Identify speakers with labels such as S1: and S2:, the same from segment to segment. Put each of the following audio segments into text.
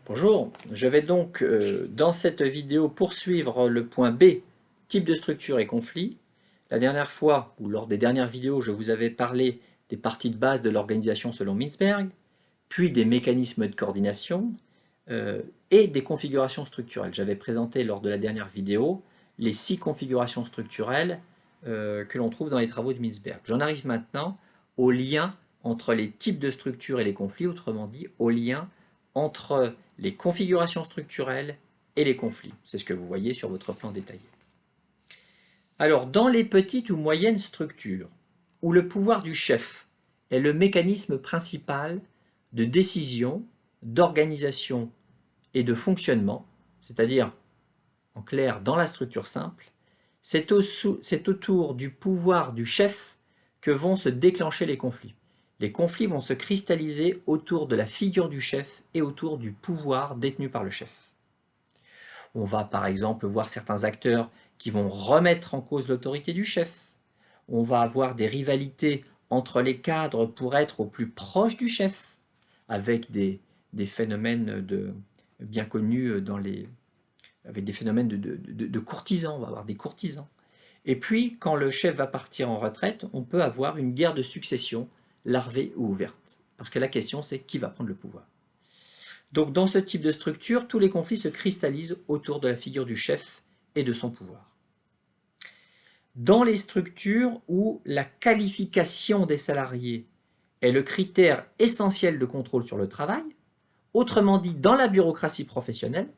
S1: Bonjour, je vais donc dans cette vidéo poursuivre le point B, type de structure et conflit. La dernière fois, ou lors des dernières vidéos, je vous avais parlé des parties de base de l'organisation selon Mintzberg, puis des mécanismes de coordination et des configurations structurelles. J'avais présenté lors de la dernière vidéo les 6 configurations structurelles que l'on trouve dans les travaux de Mintzberg. J'en arrive maintenant au lien entre les types de structures et les conflits, autrement dit au lien entre les configurations structurelles et les conflits. C'est ce que vous voyez sur votre plan détaillé. Alors, dans les petites ou moyennes structures, où le pouvoir du chef est le mécanisme principal de décision, d'organisation et de fonctionnement, c'est-à-dire, en clair, dans la structure simple, c'est autour du pouvoir du chef que vont se déclencher les conflits. Les conflits vont se cristalliser autour de la figure du chef et autour du pouvoir détenu par le chef. On va par exemple voir certains acteurs qui vont remettre en cause l'autorité du chef. On va avoir des rivalités entre les cadres pour être au plus proche du chef, avec des phénomènes bien connus avec des phénomènes de courtisans, on va avoir des courtisans. Et puis, quand le chef va partir en retraite, on peut avoir une guerre de succession, larvée ou ouverte. Parce que la question, c'est qui va prendre le pouvoir. Donc, dans ce type de structure, tous les conflits se cristallisent autour de la figure du chef et de son pouvoir. Dans les structures où la qualification des salariés est le critère essentiel de contrôle sur le travail, autrement dit, dans la bureaucratie professionnelle,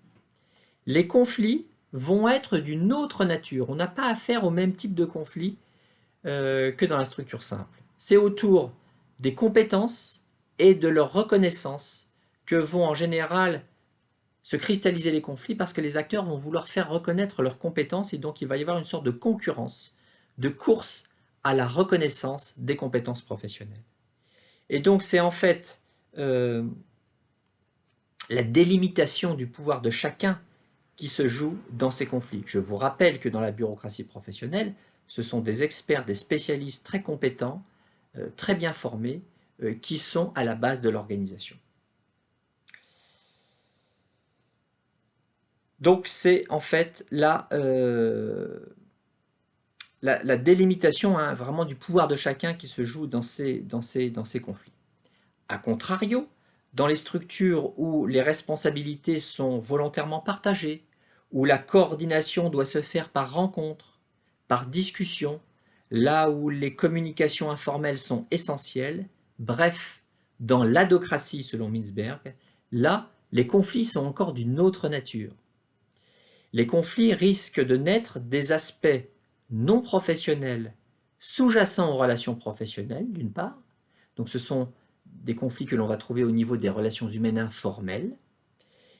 S1: les conflits vont être d'une autre nature. On n'a pas affaire au même type de conflit que dans la structure simple. C'est autour des compétences et de leur reconnaissance que vont en général se cristalliser les conflits parce que les acteurs vont vouloir faire reconnaître leurs compétences et donc il va y avoir une sorte de concurrence, de course à la reconnaissance des compétences professionnelles. Et donc c'est en fait la délimitation du pouvoir de chacun qui se joue dans ces conflits. Je vous rappelle que dans la bureaucratie professionnelle, ce sont des experts, des spécialistes très compétents, très bien formés, qui sont à la base de l'organisation. Donc c'est en fait la délimitation vraiment du pouvoir de chacun qui se joue dans ces conflits. A contrario, dans les structures où les responsabilités sont volontairement partagées, où la coordination doit se faire par rencontre, par discussion, là où les communications informelles sont essentielles, bref, dans l'adocratie selon Mintzberg, là, les conflits sont encore d'une autre nature. Les conflits risquent de naître des aspects non professionnels sous-jacents aux relations professionnelles, d'une part, donc ce sont des conflits que l'on va trouver au niveau des relations humaines informelles,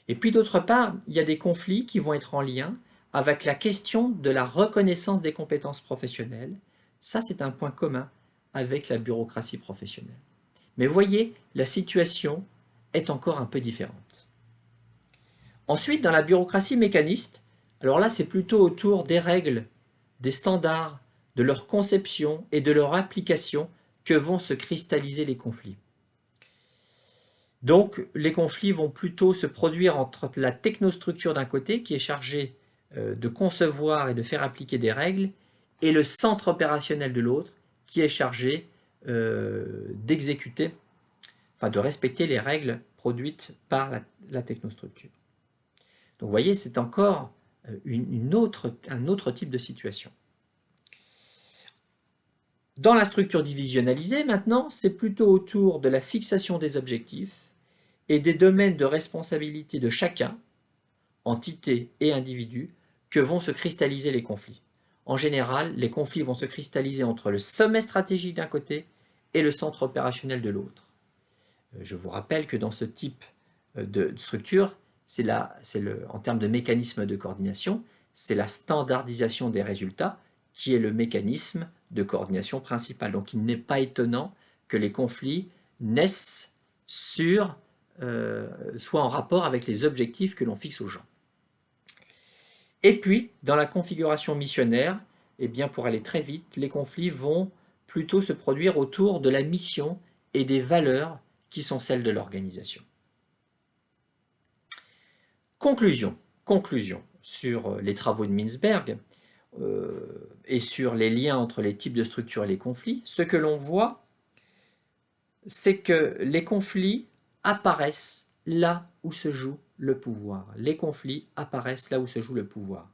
S1: et puis d'autre part, il y a des conflits qui vont être en lien avec la question de la reconnaissance des compétences professionnelles. Ça, c'est un point commun avec la bureaucratie professionnelle. Mais voyez, la situation est encore un peu différente. Ensuite, dans la bureaucratie mécaniste, alors là, c'est plutôt autour des règles, des standards, de leur conception et de leur application que vont se cristalliser les conflits. Donc, les conflits vont plutôt se produire entre la technostructure d'un côté, qui est chargée de concevoir et de faire appliquer des règles, et le centre opérationnel de l'autre, qui est chargé d'exécuter, enfin de respecter les règles produites par la technostructure. Donc, vous voyez, c'est encore un autre type de situation. Dans la structure divisionnalisée, maintenant, c'est plutôt autour de la fixation des objectifs et des domaines de responsabilité de chacun, entité et individu, que vont se cristalliser les conflits. En général, les conflits vont se cristalliser entre le sommet stratégique d'un côté et le centre opérationnel de l'autre. Je vous rappelle que dans ce type de structure, en termes de mécanisme de coordination, c'est la standardisation des résultats qui est le mécanisme de coordination principal. Donc il n'est pas étonnant que les conflits naissent soit en rapport avec les objectifs que l'on fixe aux gens. Et puis, dans la configuration missionnaire, eh bien, pour aller très vite, les conflits vont plutôt se produire autour de la mission et des valeurs qui sont celles de l'organisation. Conclusion sur les travaux de Mintzberg et sur les liens entre les types de structures et les conflits. Ce que l'on voit, c'est que les conflits apparaissent là où se joue le pouvoir. Les conflits apparaissent là où se joue le pouvoir.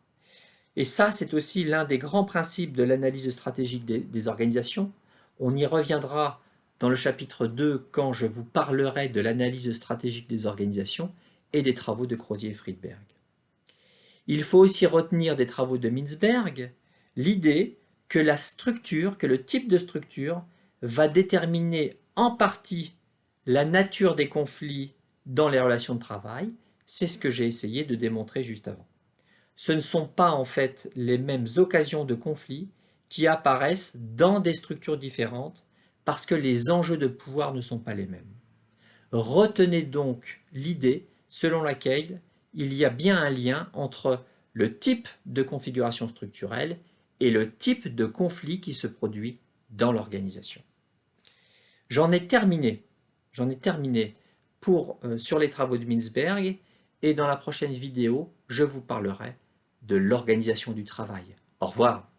S1: Et ça, c'est aussi l'un des grands principes de l'analyse stratégique des organisations. On y reviendra dans le chapitre 2 quand je vous parlerai de l'analyse stratégique des organisations et des travaux de Crozier et Friedberg. Il faut aussi retenir des travaux de Mintzberg l'idée que la structure, que le type de structure va déterminer en partie la nature des conflits dans les relations de travail. C'est ce que j'ai essayé de démontrer juste avant. Ce ne sont pas en fait les mêmes occasions de conflit qui apparaissent dans des structures différentes parce que les enjeux de pouvoir ne sont pas les mêmes. Retenez donc l'idée selon laquelle il y a bien un lien entre le type de configuration structurelle et le type de conflit qui se produit dans l'organisation. J'en ai terminé sur les travaux de Mintzberg et dans la prochaine vidéo, je vous parlerai de l'organisation du travail. Au revoir.